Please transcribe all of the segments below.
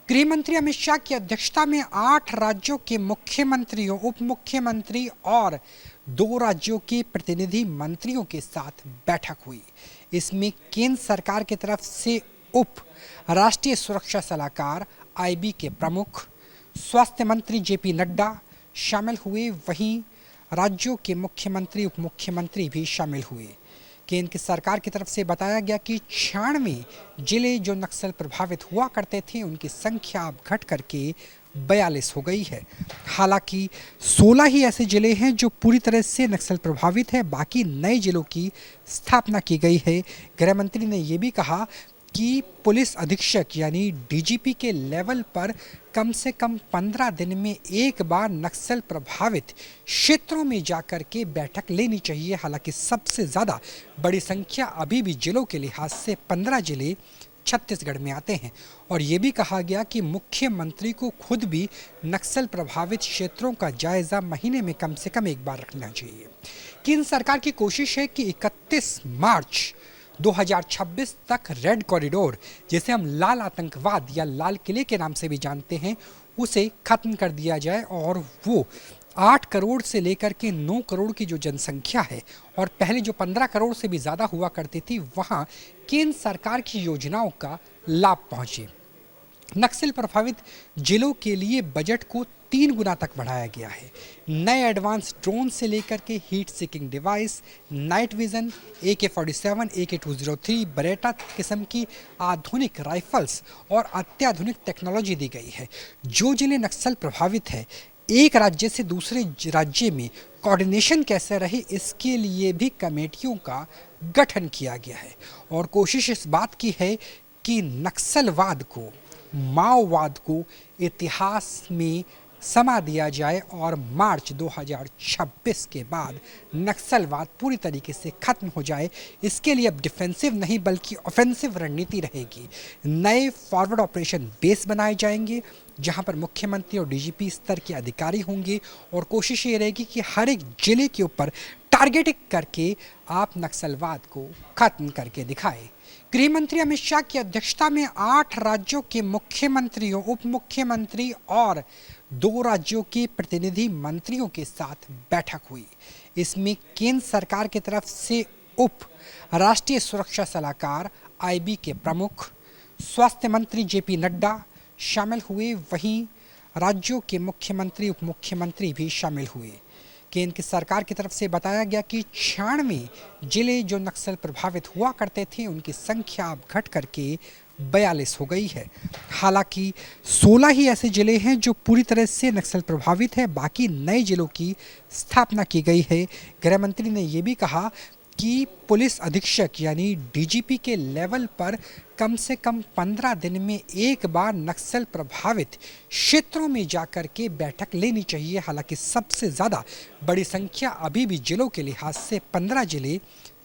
गृह मंत्री अमित शाह की अध्यक्षता में 8 राज्यों के मुख्यमंत्रियों, उप मुख्यमंत्री और 2 राज्यों के प्रतिनिधि मंत्रियों के साथ बैठक हुई। इसमें केंद्र सरकार की तरफ से उप राष्ट्रीय सुरक्षा सलाहकार आईबी के प्रमुख, स्वास्थ्य मंत्री जेपी नड्डा शामिल हुए। वहीं राज्यों के मुख्यमंत्री, उप मुख्यमंत्री भी शामिल हुए। केंद्र की सरकार की तरफ से बताया गया कि 96 जिले जो नक्सल प्रभावित हुआ करते थे, उनकी संख्या अब घट करके 42 हो गई है। हालांकि 16 ही ऐसे जिले हैं जो पूरी तरह से नक्सल प्रभावित है, बाकी नए जिलों की स्थापना की गई है। गृह मंत्री ने यह भी कहा कि पुलिस अधीक्षक यानी डीजीपी के लेवल पर कम से कम 15 दिन में एक बार नक्सल प्रभावित क्षेत्रों में जाकर के बैठक लेनी चाहिए। हालांकि सबसे ज़्यादा बड़ी संख्या अभी भी जिलों के लिहाज से 15 जिले छत्तीसगढ़ में आते हैं। और ये भी कहा गया कि मुख्यमंत्री को खुद भी नक्सल प्रभावित क्षेत्रों का जायजा महीने में कम से कम एक बार रखना चाहिए। केंद्र सरकार की कोशिश है कि 31 मार्च 2026 तक रेड कॉरिडोर, जिसे हम लाल आतंकवाद या लाल किले के नाम से भी जानते हैं, उसे खत्म कर दिया जाए और वो 8 करोड़ से लेकर के 9 करोड़ की जो जनसंख्या है और पहले जो 15 करोड़ से भी ज़्यादा हुआ करती थी, वहाँ केंद्र सरकार की योजनाओं का लाभ पहुँचे। नक्सल प्रभावित जिलों के लिए बजट को 3 गुना तक बढ़ाया गया है। नए एडवांस ड्रोन से लेकर के heat seeking device, night vision, AK-47, AK-203, Bareta किस्म की आधुनिक राइफल्स और अत्याधुनिक टेक्नोलॉजी दी गई है। जो जिले नक्सल प्रभावित है, एक राज्य से दूसरे राज्य में कोऑर्डिनेशन कैसे रहे, इसके लिए भी कमेटियों का गठन किया गया है। और कोशिश इस बात की है कि नक्सलवाद को, माओवाद को इतिहास में समा दिया जाए और मार्च 2026 के बाद नक्सलवाद पूरी तरीके से खत्म हो जाए। इसके लिए अब डिफेंसिव नहीं बल्कि ऑफेंसिव रणनीति रहेगी। नए फॉरवर्ड ऑपरेशन बेस बनाए जाएंगे जहां पर मुख्यमंत्री और डीजीपी स्तर के अधिकारी होंगे और कोशिश ये रहेगी कि हर एक जिले के ऊपर टारगेटिंग करके आप नक्सलवाद को खत्म करके दिखाए। गृह मंत्री अमित शाह की अध्यक्षता में 8 राज्यों के मुख्यमंत्रियों, उप मुख्यमंत्री और 2 राज्यों के प्रतिनिधि मंत्रियों के साथ बैठक हुई। इसमें केंद्र सरकार की तरफ से उप राष्ट्रीय सुरक्षा सलाहकार आईबी के प्रमुख, स्वास्थ्य मंत्री जेपी नड्डा शामिल हुए। वहीं राज्यों के मुख्यमंत्री, उप मुख्यमंत्री भी शामिल हुए। केंद्र की सरकार की तरफ से बताया गया कि 96 जिले जो नक्सल प्रभावित हुआ करते थे, उनकी संख्या अब घट करके 42 हो गई है। हालांकि 16 ही ऐसे जिले हैं जो पूरी तरह से नक्सल प्रभावित है, बाकी नए जिलों की स्थापना की गई है। गृह मंत्री ने यह भी कहा कि पुलिस अधीक्षक यानी डीजीपी के लेवल पर कम से कम 15 दिन में एक बार नक्सल प्रभावित क्षेत्रों में जाकर के बैठक लेनी चाहिए। हालांकि सबसे ज़्यादा बड़ी संख्या अभी भी जिलों के लिहाज से 15 जिले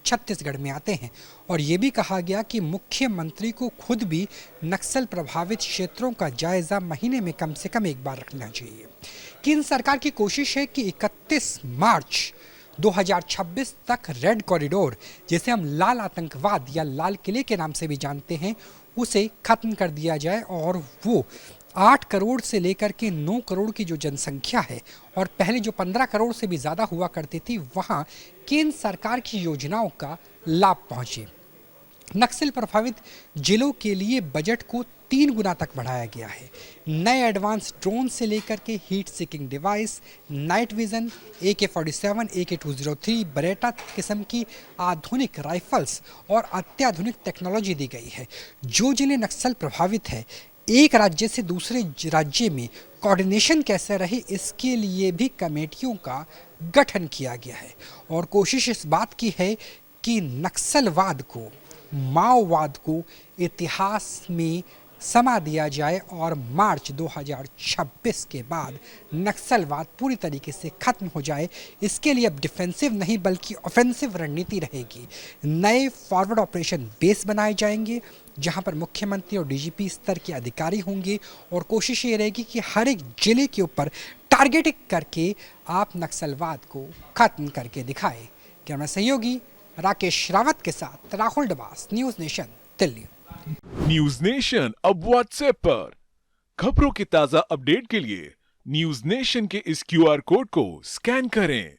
छत्तीसगढ़ में आते हैं। और ये भी कहा गया कि मुख्यमंत्री को खुद भी नक्सल प्रभावित क्षेत्रों का जायजा महीने में कम से कम एक बार रखना चाहिए। केंद्र सरकार की कोशिश है कि 31 मार्च 2026 तक रेड कॉरिडोर, जिसे हम लाल आतंकवाद या लाल किले के नाम से भी जानते हैं, उसे खत्म कर दिया जाए और वो 8 करोड़ से लेकर के 9 करोड़ की जो जनसंख्या है और पहले जो 15 करोड़ से भी ज़्यादा हुआ करती थी, वहाँ केंद्र सरकार की योजनाओं का लाभ पहुँचे। नक्सल प्रभावित जिलों के लिए बजट को 3 गुना तक बढ़ाया गया है। नए एडवांस ड्रोन से लेकर के heat seeking device, night vision, AK-47, AK-203, Bareta किस्म की आधुनिक राइफल्स और अत्याधुनिक टेक्नोलॉजी दी गई है। जो जिले नक्सल प्रभावित है, एक राज्य से दूसरे राज्य में कोऑर्डिनेशन कैसे रहे, इसके लिए भी कमेटियों का गठन किया गया है। और कोशिश इस बात की है कि नक्सलवाद को, माओवाद को इतिहास में समा दिया जाए और मार्च 2026 के बाद नक्सलवाद पूरी तरीके से खत्म हो जाए। इसके लिए अब डिफेंसिव नहीं बल्कि ऑफेंसिव रणनीति रहेगी। नए फॉरवर्ड ऑपरेशन बेस बनाए जाएंगे जहां पर मुख्यमंत्री और डीजीपी स्तर के अधिकारी होंगे और कोशिश ये रहेगी कि हर एक जिले के ऊपर टारगेटिंग करके आप नक्सलवाद को खत्म करके दिखाए। कैमरा सहयोगी राकेश रावत के साथ Rahul Dabas, news nation, Delhi. News nation अब व्हाट्सएप पर खबरों के ताजा अपडेट के लिए न्यूज नेशन के इस क्यूआर कोड को स्कैन करें